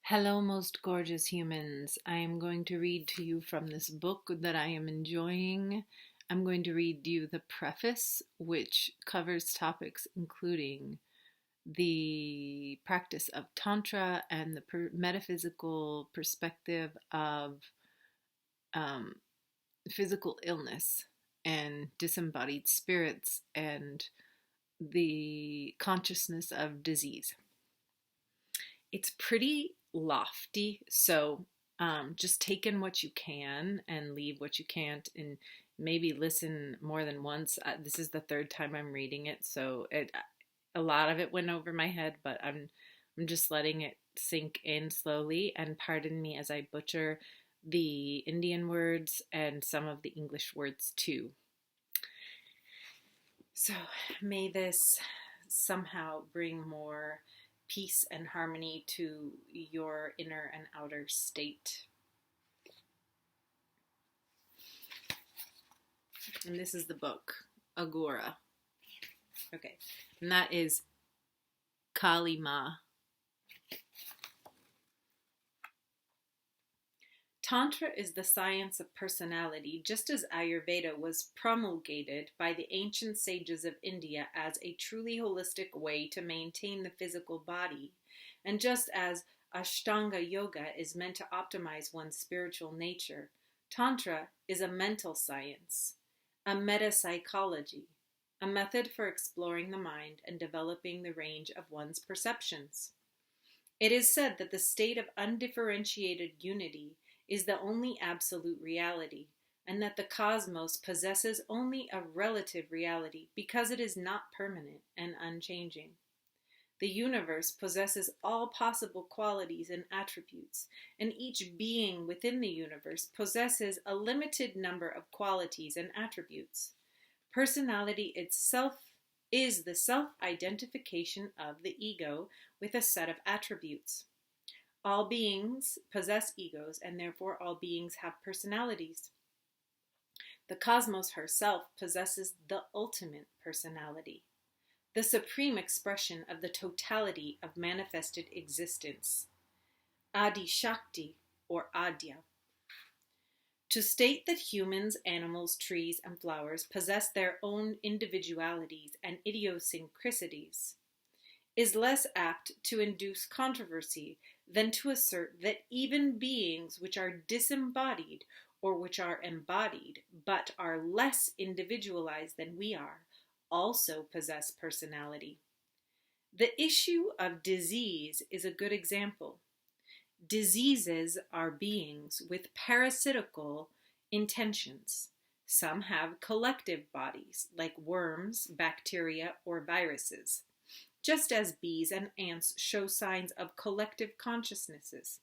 Hello, most gorgeous humans. I am going to read to you from this book that I am enjoying. I'm going to read you the preface, which covers topics including the practice of tantra and the metaphysical perspective of um, physical illness and disembodied spirits and the consciousness of disease. It's pretty lofty, so just take in what you can and leave what you can't, and maybe listen more than once. This is the third time I'm reading it, so a lot of it went over my head, but I'm just letting it sink in slowly. And pardon me as I butcher the Indian words and some of the English words too. So may this somehow bring more peace and harmony to your inner and outer state. And this is the book, Agora. Okay, and that is Kali Ma. Tantra is the science of personality, just as Ayurveda was promulgated by the ancient sages of India as a truly holistic way to maintain the physical body, and just as Ashtanga Yoga is meant to optimize one's spiritual nature. Tantra is a mental science, a metapsychology, a method for exploring the mind and developing the range of one's perceptions. It is said that the state of undifferentiated unity is the only absolute reality, and that the cosmos possesses only a relative reality because it is not permanent and unchanging. The universe possesses all possible qualities and attributes, and each being within the universe possesses a limited number of qualities and attributes. Personality itself is the self-identification of the ego with a set of attributes. All beings possess egos, and therefore all beings have personalities. The cosmos herself possesses the ultimate personality, the supreme expression of the totality of manifested existence, Adi Shakti or Adya. To state that humans, animals, trees, and flowers possess their own individualities and idiosyncrasies is less apt to induce controversy than to assert that even beings which are disembodied or which are embodied but are less individualized than we are also possess personality. The issue of disease is a good example. Diseases are beings with parasitical intentions. Some have collective bodies, like worms, bacteria, or viruses, just as bees and ants show signs of collective consciousnesses.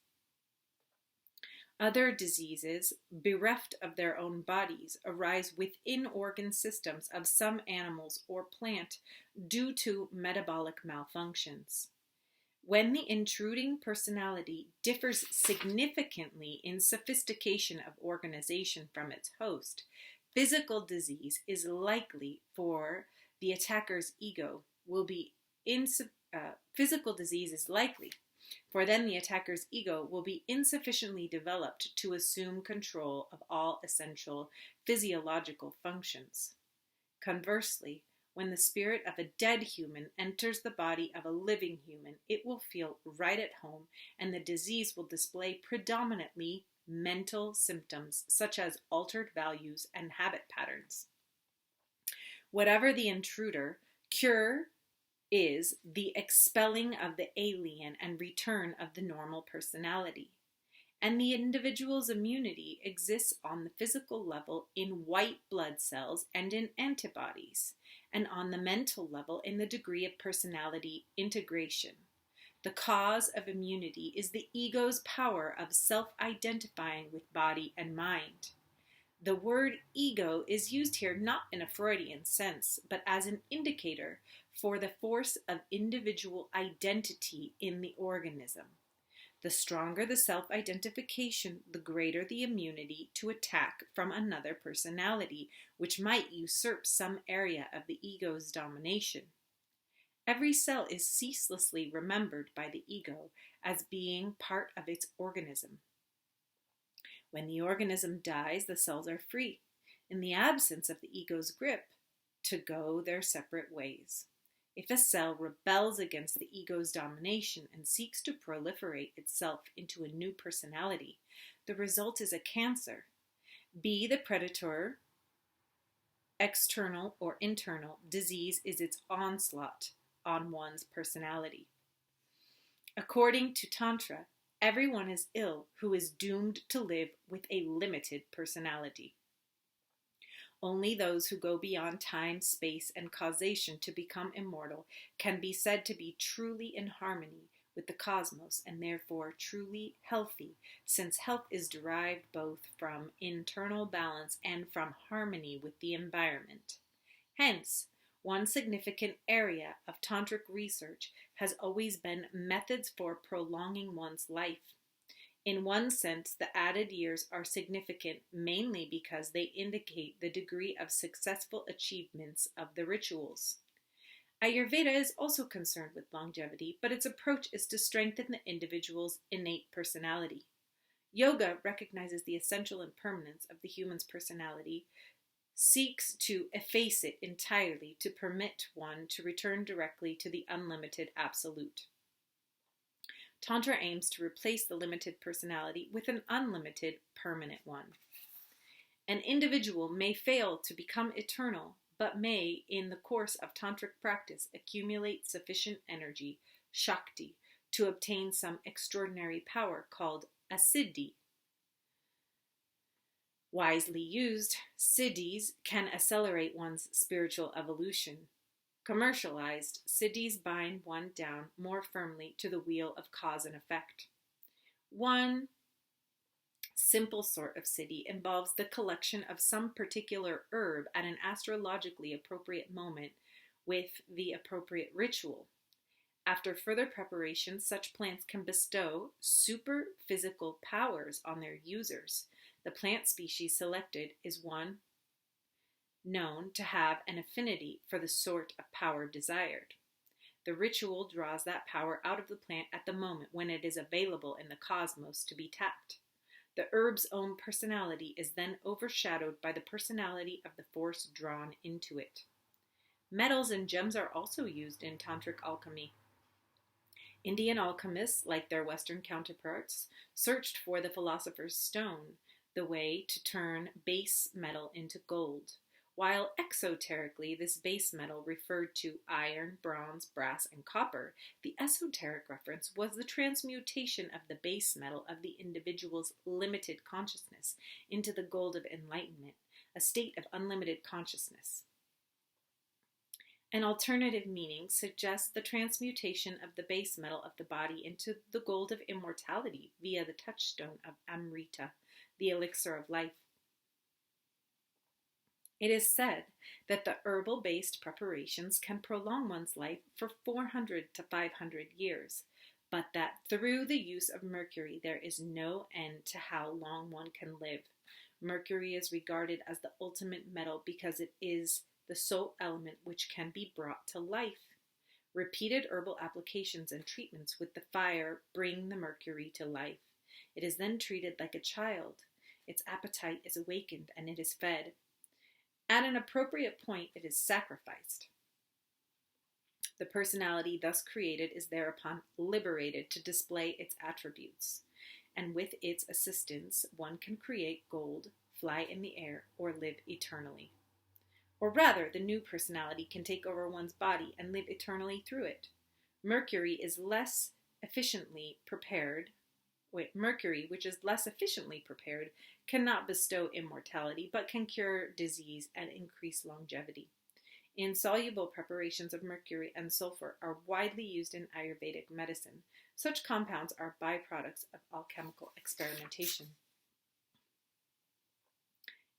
Other diseases, bereft of their own bodies, arise within organ systems of some animals or plant due to metabolic malfunctions. When the intruding personality differs significantly in sophistication of organization from its host, physical disease is likely, for the attacker's ego will be physical disease is likely, for then the attacker's ego will be insufficiently developed to assume control of all essential physiological functions. Conversely, when the spirit of a dead human enters the body of a living human, it will feel right at home, and the disease will display predominantly mental symptoms such as altered values and habit patterns. Whatever the intruder, cure is the expelling of the alien and return of the normal personality. And the individual's immunity exists on the physical level in white blood cells and in antibodies, and on the mental level in the degree of personality integration. The cause of immunity is the ego's power of self-identifying with body and mind. The word ego is used here not in a Freudian sense, but as an indicator for the force of individual identity in the organism. The stronger the self-identification, the greater the immunity to attack from another personality, which might usurp some area of the ego's domination. Every cell is ceaselessly remembered by the ego as being part of its organism. When the organism dies, the cells are free, in the absence of the ego's grip, to go their separate ways. If a cell rebels against the ego's domination and seeks to proliferate itself into a new personality, the result is a cancer. Be the predator, external or internal, disease is its onslaught on one's personality. According to Tantra, everyone is ill who is doomed to live with a limited personality. Only those who go beyond time, space, and causation to become immortal can be said to be truly in harmony with the cosmos and therefore truly healthy, since health is derived both from internal balance and from harmony with the environment. Hence, one significant area of tantric research has always been methods for prolonging one's life. In one sense, the added years are significant mainly because they indicate the degree of successful achievements of the rituals. Ayurveda is also concerned with longevity, but its approach is to strengthen the individual's innate personality. Yoga recognizes the essential impermanence of the human's personality, seeks to efface it entirely to permit one to return directly to the unlimited absolute. Tantra aims to replace the limited personality with an unlimited, permanent one. An individual may fail to become eternal, but may, in the course of tantric practice, accumulate sufficient energy, shakti, to obtain some extraordinary power called a siddhi. Wisely used, siddhis can accelerate one's spiritual evolution. Commercialized, siddhis bind one down more firmly to the wheel of cause and effect. One simple sort of siddhi involves the collection of some particular herb at an astrologically appropriate moment with the appropriate ritual. After further preparation, such plants can bestow super-physical powers on their users. The plant species selected is one known to have an affinity for the sort of power desired. The ritual draws that power out of the plant at the moment when it is available in the cosmos to be tapped. The herb's own personality is then overshadowed by the personality of the force drawn into it. Metals and gems are also used in tantric alchemy. Indian alchemists, like their Western counterparts, searched for the philosopher's stone, the way to turn base metal into gold. While exoterically this base metal referred to iron, bronze, brass, and copper, the esoteric reference was the transmutation of the base metal of the individual's limited consciousness into the gold of enlightenment, a state of unlimited consciousness. An alternative meaning suggests the transmutation of the base metal of the body into the gold of immortality via the touchstone of Amrita, the elixir of life. It is said that the herbal-based preparations can prolong one's life for 400 to 500 years, but that through the use of mercury there is no end to how long one can live. Mercury is regarded as the ultimate metal because it is the sole element which can be brought to life. Repeated herbal applications and treatments with the fire bring the mercury to life. It is then treated like a child. Its appetite is awakened and it is fed. At an appropriate point, it is sacrificed. The personality thus created is thereupon liberated to display its attributes, and with its assistance, one can create gold, fly in the air, or live eternally. Or rather, the new personality can take over one's body and live eternally through it. Mercury, which is less efficiently prepared, cannot bestow immortality, but can cure disease and increase longevity. Insoluble preparations of mercury and sulfur are widely used in Ayurvedic medicine. Such compounds are byproducts of alchemical experimentation.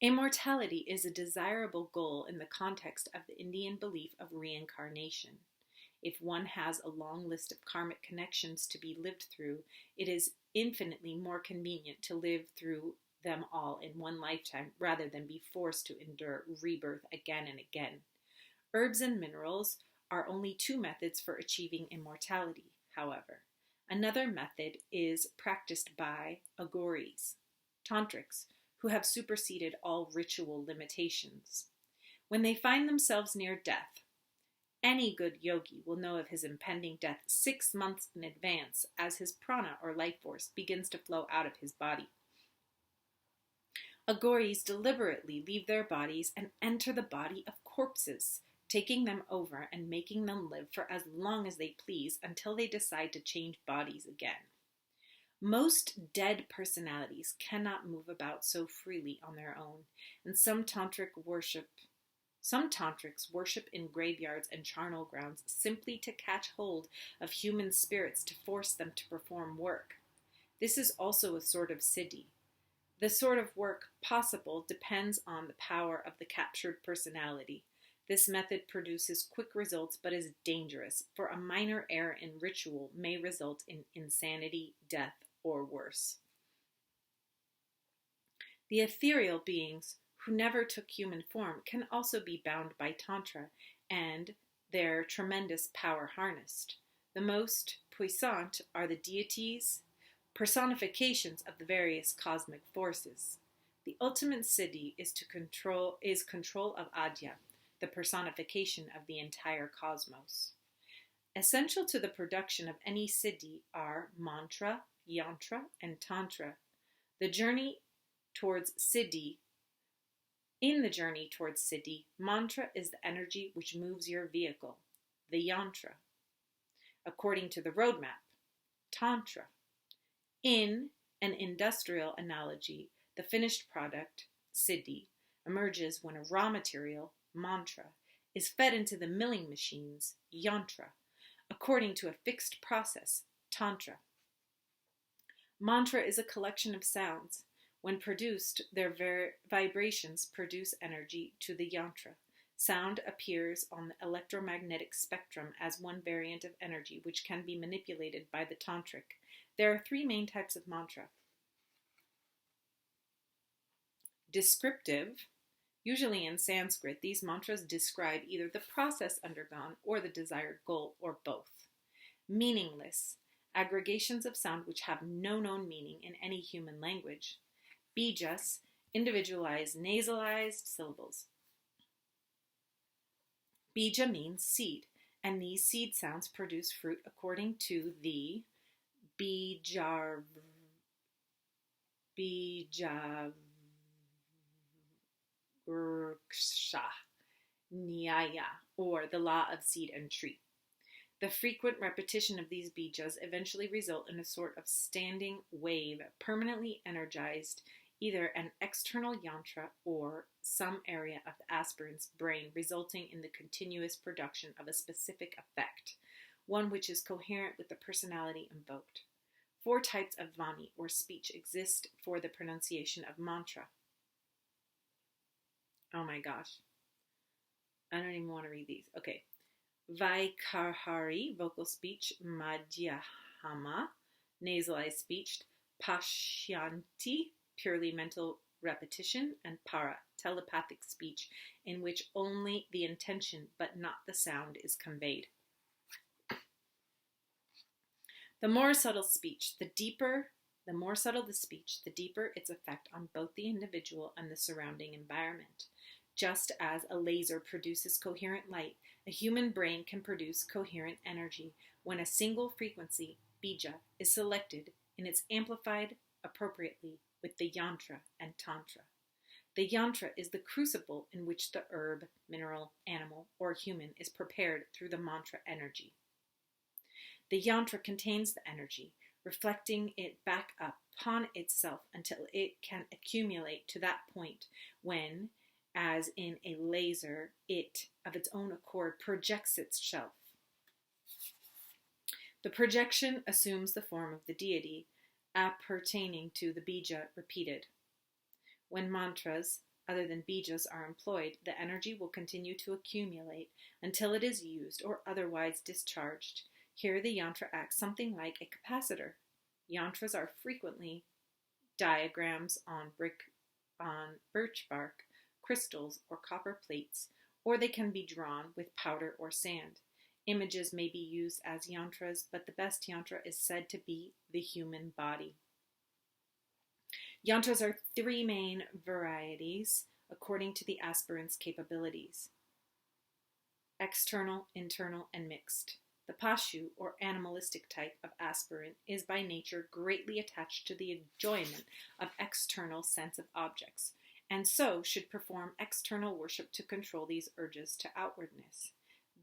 Immortality is a desirable goal in the context of the Indian belief of reincarnation. If one has a long list of karmic connections to be lived through, it is infinitely more convenient to live through them all in one lifetime rather than be forced to endure rebirth again and again. Herbs and minerals are only two methods for achieving immortality, however. Another method is practiced by Agoris, tantrics, who have superseded all ritual limitations. When they find themselves near death, any good yogi will know of his impending death 6 months in advance as his prana or life force begins to flow out of his body. Agoris deliberately leave their bodies and enter the body of corpses, taking them over and making them live for as long as they please until they decide to change bodies again. Most dead personalities cannot move about so freely on their own, and some tantrics worship in graveyards and charnel grounds simply to catch hold of human spirits to force them to perform work. This is also a sort of siddhi. The sort of work possible depends on the power of the captured personality. This method produces quick results but is dangerous, for a minor error in ritual may result in insanity, death, or worse. The ethereal beings who never took human form can also be bound by tantra and their tremendous power harnessed. The most puissant are the deities, personifications of the various cosmic forces. The ultimate siddhi is control of Adya, the personification of the entire cosmos. Essential to the production of any siddhi are mantra, yantra, and tantra. In the journey towards siddhi, mantra is the energy which moves your vehicle, the yantra. According to the roadmap, tantra. In an industrial analogy, the finished product, siddhi, emerges when a raw material, mantra, is fed into the milling machines, yantra, according to a fixed process, tantra. Mantra is a collection of sounds. When produced, their vibrations produce energy to the yantra. Sound appears on the electromagnetic spectrum as one variant of energy which can be manipulated by the tantric. There are 3 main types of mantra. Descriptive. Usually in Sanskrit, these mantras describe either the process undergone or the desired goal, or both. Meaningless. Aggregations of sound which have no known meaning in any human language. Bijas, individualized nasalized syllables. Bija means seed, and these seed sounds produce fruit according to the Bijavrksha Nyaya, or the law of seed and tree. The frequent repetition of these bijas eventually result in a sort of standing wave, permanently energized either an external yantra or some area of the aspirant's brain, resulting in the continuous production of a specific effect, one which is coherent with the personality invoked. 4 types of vani, or speech, exist for the pronunciation of mantra. Oh my gosh. I don't even want to read these. Okay. Vaikarhari, vocal speech. Madhyahama, nasalized speech. Pashyanti, purely mental repetition. And para, telepathic speech, in which only the intention but not the sound is conveyed. The more subtle the speech, the deeper its effect on both the individual and the surrounding environment. Just as a laser produces coherent light, a human brain can produce coherent energy when a single frequency, bija, is selected and it's amplified appropriately with the yantra and tantra. The yantra is the crucible in which the herb, mineral, animal, or human is prepared through the mantra energy. The yantra contains the energy, reflecting it back upon itself until it can accumulate to that point when, as in a laser, it, of its own accord, projects itself. The projection assumes the form of the deity, appertaining to the bija repeated. When mantras, other than bijas, are employed, the energy will continue to accumulate until it is used or otherwise discharged. Here the yantra acts something like a capacitor. Yantras are frequently diagrams on birch bark, crystals, or copper plates, or they can be drawn with powder or sand. Images may be used as yantras, but the best yantra is said to be the human body. Yantras are three main varieties according to the aspirant's capabilities: external, internal, and mixed. The Pashu, or animalistic type of aspirant, is by nature greatly attached to the enjoyment of external sensitive objects, and so should perform external worship to control these urges to outwardness.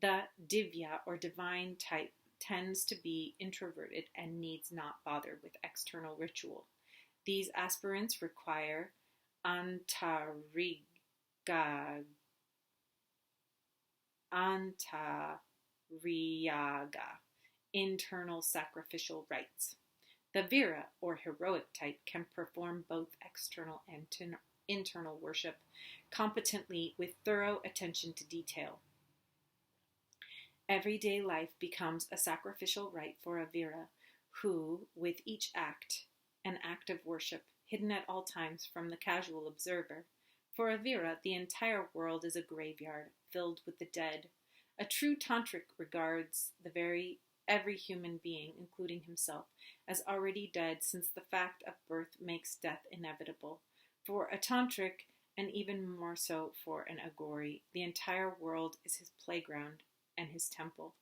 The Divya, or divine type, tends to be introverted and needs not bother with external ritual. These aspirants require antariga, internal sacrificial rites. The Vira, or heroic type, can perform both external and internal worship competently with thorough attention to detail. Everyday life becomes a sacrificial rite for a Vira, who, with each act, an act of worship, hidden at all times from the casual observer. For a Vira, the entire world is a graveyard filled with the dead. A true tantric regards every human being, including himself, as already dead, since the fact of birth makes death inevitable. For a tantric, and even more so for an Agora I, the entire world is his playground and his temple.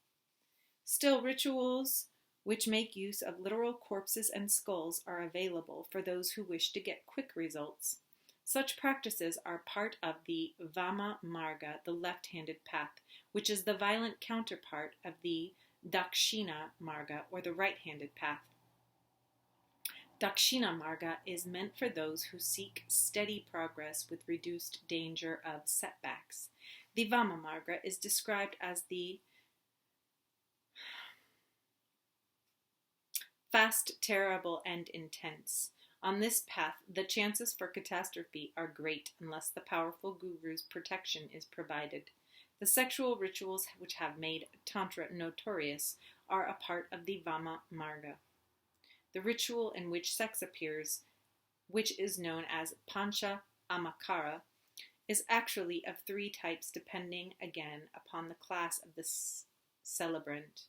Still, rituals which make use of literal corpses and skulls are available for those who wish to get quick results. Such practices are part of the Vama Marga, the left-handed path, which is the violent counterpart of the Dakshina Marga, or the right-handed path. Dakshina Marga is meant for those who seek steady progress with reduced danger of setbacks. The Vama Marga is described as the fast, terrible, and intense. On this path, the chances for catastrophe are great unless the powerful guru's protection is provided. The sexual rituals which have made Tantra notorious are a part of the Vama Marga. The ritual in which sex appears, which is known as Pancha Amakara, is actually of three types depending again upon the class of the celebrant.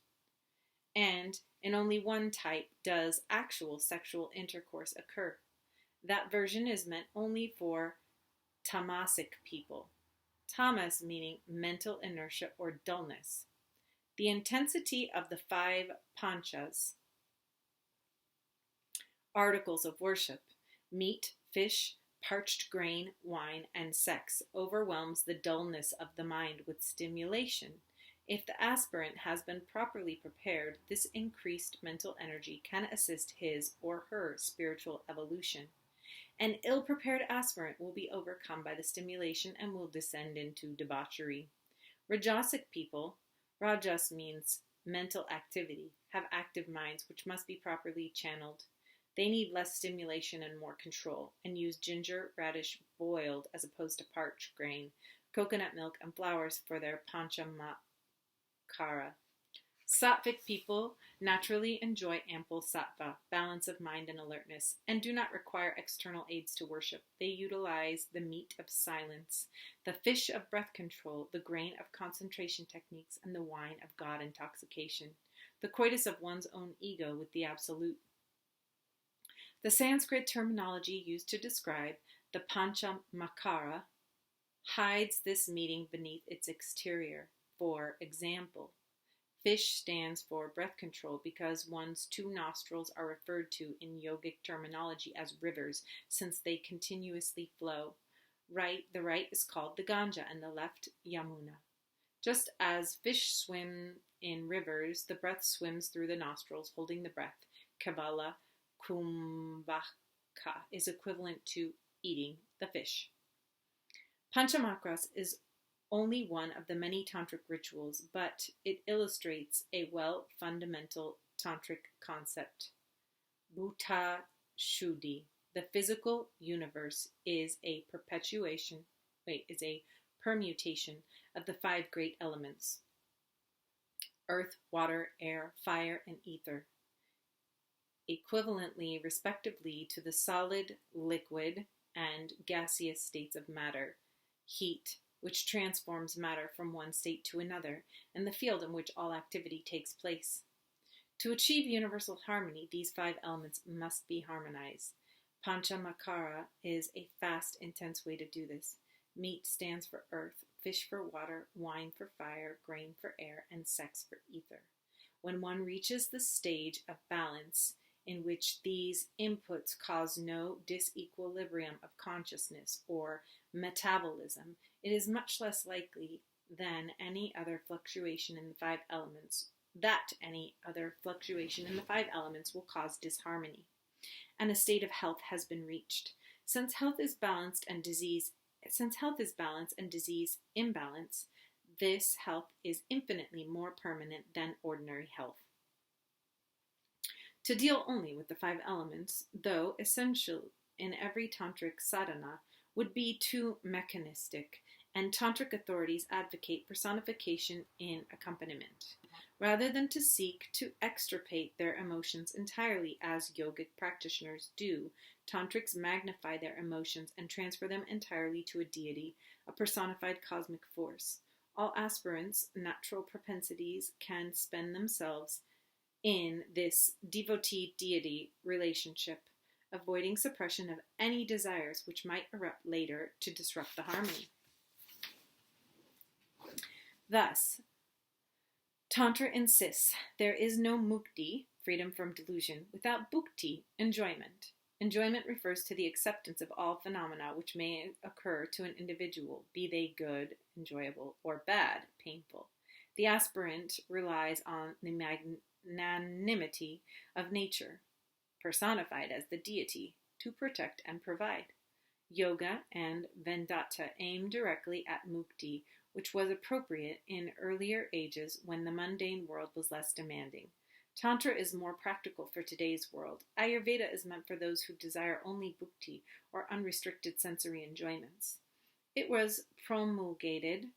And in only one type does actual sexual intercourse occur. That version is meant only for tamasic people. Tamas meaning mental inertia or dullness. The intensity of the 5 panchas, articles of worship, meat, fish, parched grain, wine, and sex, overwhelms the dullness of the mind with stimulation. If the aspirant has been properly prepared, this increased mental energy can assist his or her spiritual evolution. An ill-prepared aspirant will be overcome by the stimulation and will descend into debauchery. Rajasic people, rajas means mental activity, have active minds which must be properly channeled. They need less stimulation and more control, and use ginger, radish boiled as opposed to parched grain, coconut milk, and flowers for their panchamakara. Sattvic people naturally enjoy ample sattva, balance of mind and alertness, and do not require external aids to worship. They utilize the meat of silence, the fish of breath control, the grain of concentration techniques, and the wine of God intoxication, the coitus of one's own ego with the Absolute. The Sanskrit terminology used to describe the Panchamakara hides this meaning beneath its exterior. For example, fish stands for breath control because one's 2 nostrils are referred to in yogic terminology as rivers, since they continuously flow. The right is called the Ganga and the left Yamuna. Just as fish swim in rivers, the breath swims through the nostrils, holding the breath. Kevala Kumbhaka is equivalent to eating the fish. Panchamakras is only one of the many tantric rituals, but it illustrates a fundamental tantric concept. Bhuta Shuddhi, the physical universe, is a permutation of the 5 great elements: earth, water, air, fire, and ether, equivalently, respectively, to the solid, liquid, and gaseous states of matter, heat, which transforms matter from one state to another, and the field in which all activity takes place. To achieve universal harmony, these 5 elements must be harmonized. Panchamakara is a fast, intense way to do this. Meat stands for earth, fish for water, wine for fire, grain for air, and sex for ether. When one reaches the stage of balance in which these inputs cause no disequilibrium of consciousness or metabolism, it is much less likely than any other fluctuation in the 5 elements will cause disharmony, and a state of health has been reached. Since health is balance and disease imbalance, this health is infinitely more permanent than ordinary health. To deal only with the 5 elements, though essential in every tantric sadhana, would be too mechanistic, and tantric authorities advocate personification in accompaniment, rather than to seek to extirpate their emotions entirely as yogic practitioners do. Tantrics magnify their emotions and transfer them entirely to a deity, a personified cosmic force. All aspirants' natural propensities can spend themselves in this devotee-deity relationship, avoiding suppression of any desires which might erupt later to disrupt the harmony. Thus, Tantra insists there is no mukti, freedom from delusion, without bhukti, enjoyment. Enjoyment refers to the acceptance of all phenomena which may occur to an individual, be they good, enjoyable, or bad, painful. The aspirant relies on the magnanimity of nature, personified as the deity, to protect and provide. Yoga and Vedanta aim directly at mukti, which was appropriate in earlier ages when the mundane world was less demanding. Tantra is more practical for today's world. Ayurveda is meant for those who desire only bhukti, or unrestricted sensory enjoyments. It was promulgated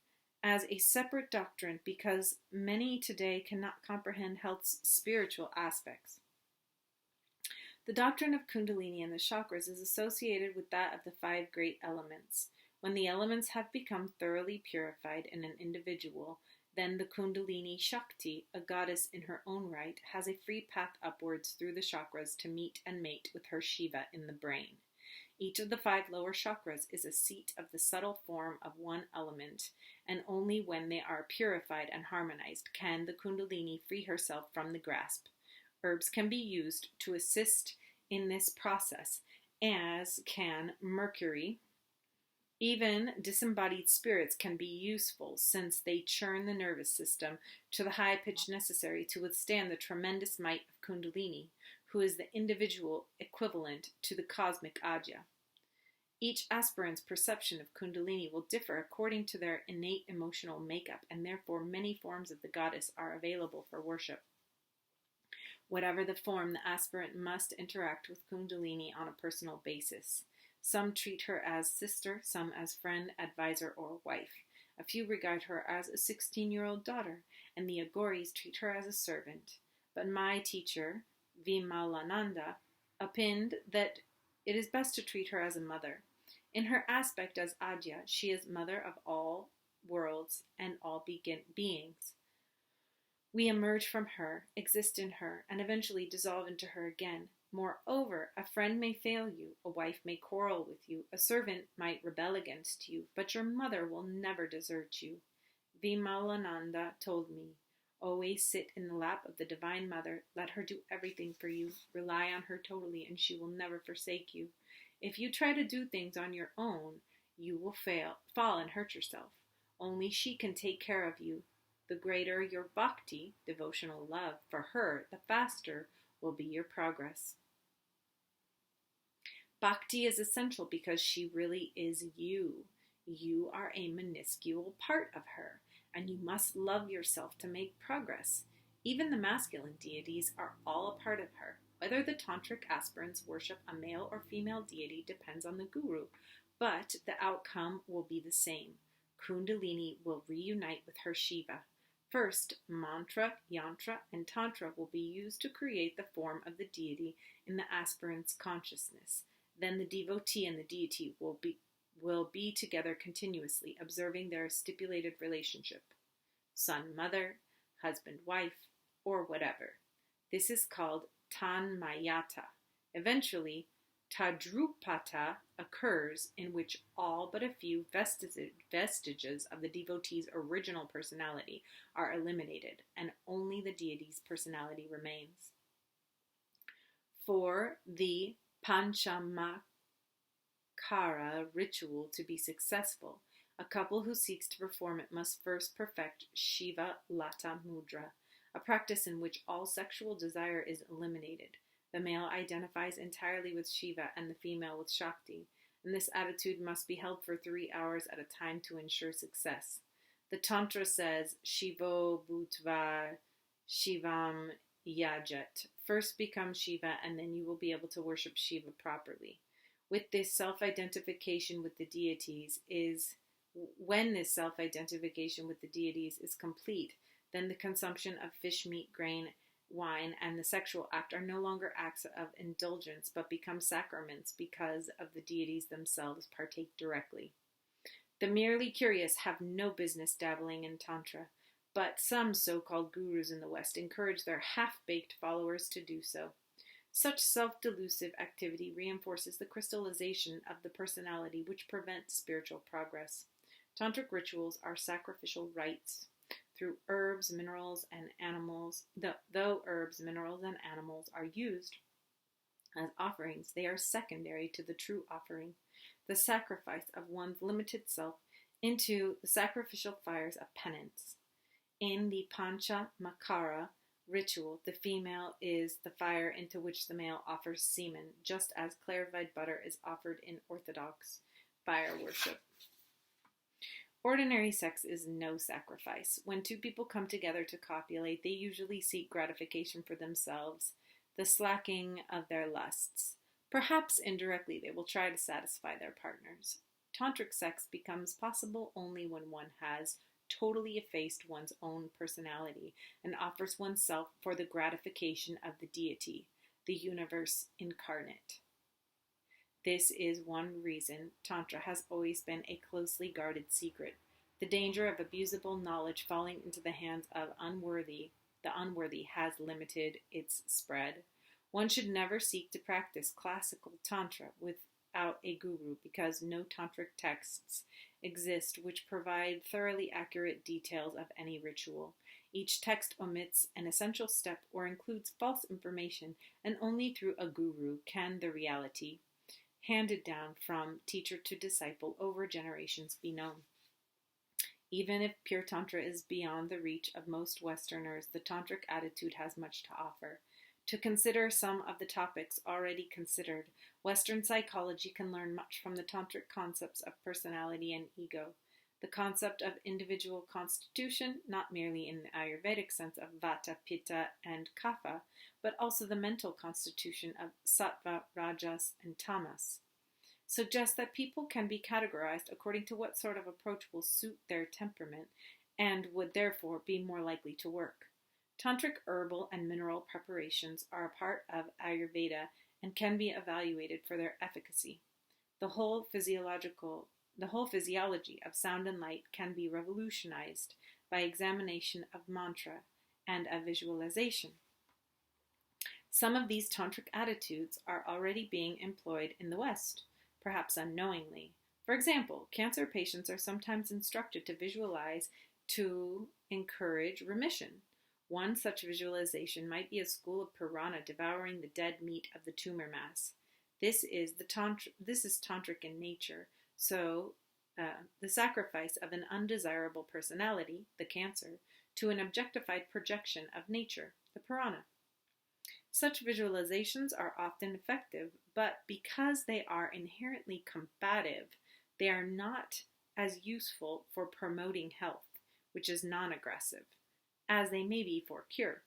as a separate doctrine because many today cannot comprehend health's spiritual aspects. The doctrine of Kundalini and the chakras is associated with that of the 5 great elements. When the elements have become thoroughly purified in an individual, then the Kundalini Shakti, a goddess in her own right, has a free path upwards through the chakras to meet and mate with her Shiva in the brain. Each of the 5 lower chakras is a seat of the subtle form of one element, and only when they are purified and harmonized can the Kundalini free herself from the grasp. Herbs can be used to assist in this process, as can mercury. Even disembodied spirits can be useful, since they churn the nervous system to the high pitch necessary to withstand the tremendous might of Kundalini, who is the individual equivalent to the cosmic Ajna. Each aspirant's perception of Kundalini will differ according to their innate emotional makeup, and therefore many forms of the goddess are available for worship. Whatever the form, the aspirant must interact with Kundalini on a personal basis. Some treat her as sister, some as friend, advisor, or wife. A few regard her as a 16-year-old daughter, and the Agoris treat her as a servant. But my teacher, Vimalananda, opined that it is best to treat her as a mother. In her aspect as Adya, she is mother of all worlds and all beings. We emerge from her, exist in her, and eventually dissolve into her again. Moreover, a friend may fail you, a wife may quarrel with you, a servant might rebel against you, but your mother will never desert you. Vimalananda told me, always sit in the lap of the Divine Mother, let her do everything for you, rely on her totally, and she will never forsake you. If you try to do things on your own, you will fall and hurt yourself. Only she can take care of you. The greater your bhakti, devotional love, for her, the faster will be your progress. Bhakti is essential because she really is you. You are a minuscule part of her, and you must love yourself to make progress. Even the masculine deities are all a part of her. Whether the tantric aspirants worship a male or female deity depends on the guru, but the outcome will be the same. Kundalini will reunite with her Shiva. First, mantra, yantra, and tantra will be used to create the form of the deity in the aspirant's consciousness. Then the devotee and the deity will will be together continuously, observing their stipulated relationship, son-mother, husband-wife, or whatever. This is called tanmayata. Eventually, tadrupata occurs, in which all but a few vestiges of the devotee's original personality are eliminated, and only the deity's personality remains. For the panchamakara ritual to be successful, a couple who seeks to perform it must first perfect Shiva Lata Mudra, a practice in which all sexual desire is eliminated. The male identifies entirely with Shiva and the female with Shakti, and this attitude must be held for 3 hours at a time to ensure success. The Tantra says, Shivo Bhutva Shivam Yajet. First become Shiva, and then you will be able to worship Shiva properly. With this self-identification with the deities when this self-identification with the deities is complete, then the consumption of fish, meat, grain, wine, and the sexual act are no longer acts of indulgence, but become sacraments because of the deities themselves partake directly. The merely curious have no business dabbling in Tantra, but some so-called gurus in the West encourage their half-baked followers to do so. Such self-delusive activity reinforces the crystallization of the personality, which prevents spiritual progress. Tantric rituals are sacrificial rites. Through herbs, minerals, and animals, though herbs, minerals, and animals are used as offerings, they are secondary to the true offering, the sacrifice of one's limited self into the sacrificial fires of penance. In the Pancha Makara ritual, the female is the fire into which the male offers semen, just as clarified butter is offered in Orthodox fire worship. Ordinary sex is no sacrifice. When two people come together to copulate, they usually seek gratification for themselves, the slacking of their lusts. Perhaps indirectly they will try to satisfy their partners. Tantric sex becomes possible only when one has totally effaced one's own personality and offers oneself for the gratification of the deity, the universe incarnate. This is one reason Tantra has always been a closely guarded secret. The danger of abusable knowledge falling into the hands of the unworthy has limited its spread. One should never seek to practice classical Tantra without a guru, because no tantric texts exist which provide thoroughly accurate details of any ritual. Each text omits an essential step or includes false information, and only through a guru can the reality, handed down from teacher to disciple over generations, be known. Even if pure Tantra is beyond the reach of most Westerners, the Tantric attitude has much to offer. To consider some of the topics already considered, Western psychology can learn much from the Tantric concepts of personality and ego. The concept of individual constitution, not merely in the Ayurvedic sense of Vata, Pitta, and Kapha, but also the mental constitution of Sattva, Rajas, and Tamas, suggests that people can be categorized according to what sort of approach will suit their temperament and would therefore be more likely to work. Tantric herbal and mineral preparations are a part of Ayurveda and can be evaluated for their efficacy. The whole physiology of sound and light can be revolutionized by examination of mantra and of visualization. Some of these tantric attitudes are already being employed in the West, perhaps unknowingly. For example, cancer patients are sometimes instructed to visualize to encourage remission. One such visualization might be a school of piranha devouring the dead meat of the tumor mass. This is tantric in nature, so the sacrifice of an undesirable personality, the cancer, to an objectified projection of nature, the piranha. Such visualizations are often effective, but because they are inherently combative, they are not as useful for promoting health, which is non-aggressive, as they may be for cure.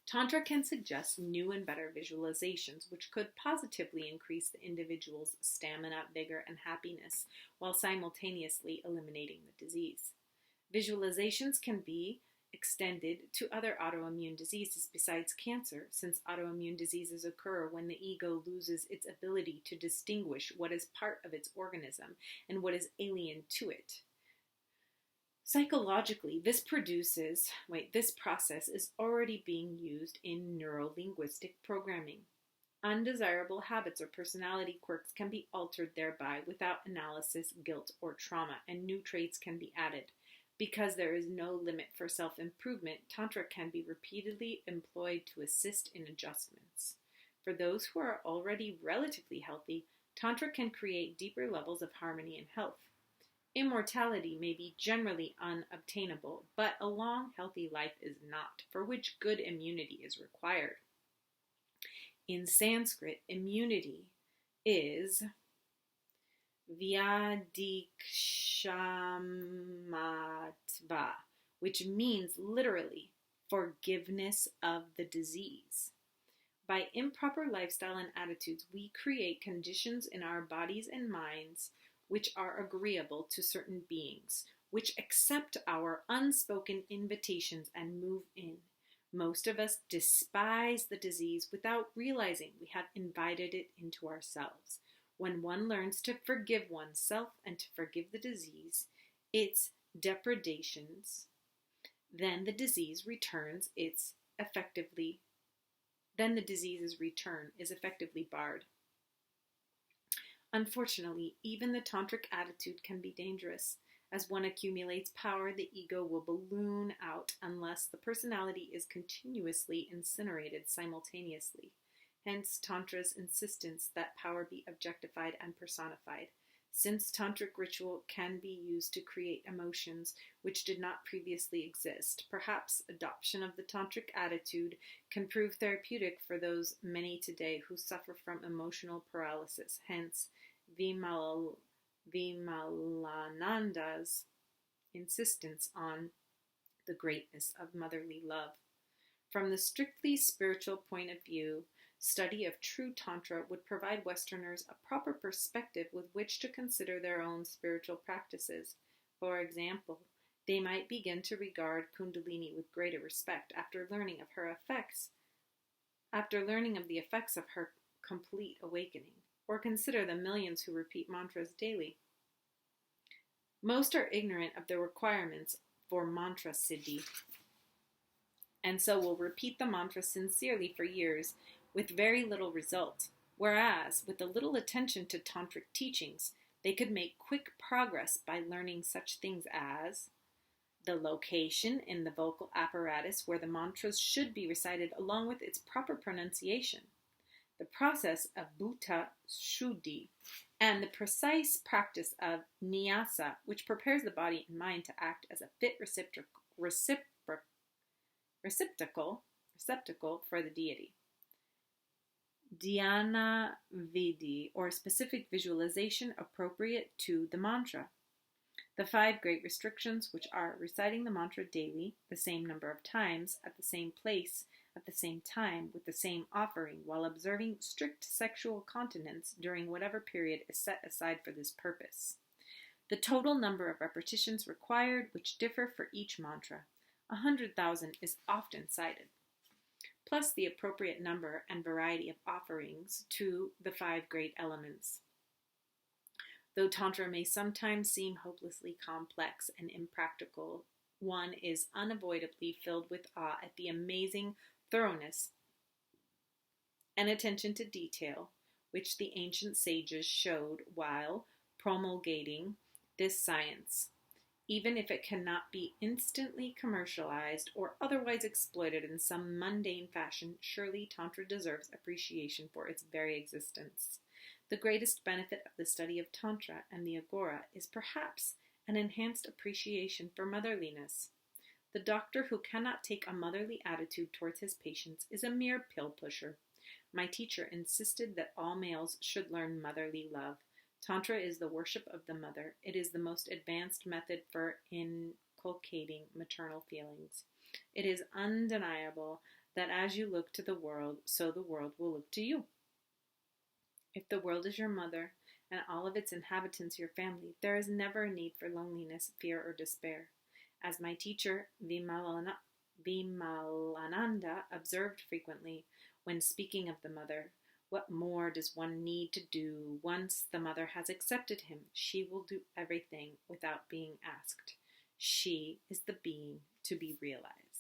Tantra can suggest new and better visualizations which could positively increase the individual's stamina, vigor, and happiness while simultaneously eliminating the disease. Visualizations can be extended to other autoimmune diseases besides cancer, since autoimmune diseases occur when the ego loses its ability to distinguish what is part of its organism and what is alien to it. Psychologically, this process is already being used in neuro-linguistic programming. Undesirable habits or personality quirks can be altered thereby without analysis, guilt, or trauma, and new traits can be added. Because there is no limit for self-improvement, Tantra can be repeatedly employed to assist in adjustments. For those who are already relatively healthy, Tantra can create deeper levels of harmony and health. Immortality may be generally unobtainable, but a long, healthy life is not, for which good immunity is required. In Sanskrit, immunity is Vyadikshamatva, which means literally forgiveness of the disease. By improper lifestyle and attitudes, we create conditions in our bodies and minds which are agreeable to certain beings, which accept our unspoken invitations and move in. Most of us despise the disease without realizing we have invited it into ourselves. When one learns to forgive oneself and to forgive the disease, its depredations, then the disease's return is effectively barred. Unfortunately, even the tantric attitude can be dangerous. As one accumulates power, the ego will balloon out unless the personality is continuously incinerated simultaneously. Hence, Tantra's insistence that power be objectified and personified. Since tantric ritual can be used to create emotions which did not previously exist, perhaps adoption of the tantric attitude can prove therapeutic for those many today who suffer from emotional paralysis. Hence, Vimalananda's insistence on the greatness of motherly love. From the strictly spiritual point of view, study of true Tantra would provide Westerners a proper perspective with which to consider their own spiritual practices. For example, they might begin to regard Kundalini with greater respect after learning of the effects of her complete awakening, or consider the millions who repeat mantras daily. Most are ignorant of the requirements for mantra siddhi, and so will repeat the mantra sincerely for years with very little result, whereas with a little attention to tantric teachings, they could make quick progress by learning such things as the location in the vocal apparatus where the mantras should be recited along with its proper pronunciation, the process of bhuta shuddhi, and the precise practice of nyasa, which prepares the body and mind to act as a fit receptacle for the deity. Dhyana vidhi, or specific visualization appropriate to the mantra. The 5 great restrictions, which are reciting the mantra daily, the same number of times, at the same place, at the same time, with the same offering, while observing strict sexual continence during whatever period is set aside for this purpose. The total number of repetitions required, which differ for each mantra. 100,000 is often cited, plus the appropriate number and variety of offerings to the 5 great elements. Though Tantra may sometimes seem hopelessly complex and impractical, one is unavoidably filled with awe at the amazing thoroughness and attention to detail which the ancient sages showed while promulgating this science. Even if it cannot be instantly commercialized or otherwise exploited in some mundane fashion, surely Tantra deserves appreciation for its very existence. The greatest benefit of the study of Tantra and the Agora is perhaps an enhanced appreciation for motherliness. The doctor who cannot take a motherly attitude towards his patients is a mere pill pusher. My teacher insisted that all males should learn motherly love. Tantra is the worship of the mother. It is the most advanced method for inculcating maternal feelings. It is undeniable that as you look to the world, so the world will look to you. If the world is your mother, and all of its inhabitants your family, there is never a need for loneliness, fear, or despair. As my teacher, Vimalananda Vimalananda observed frequently when speaking of the mother. What more does one need to do once the mother has accepted him? She will do everything without being asked. She is the being to be realized.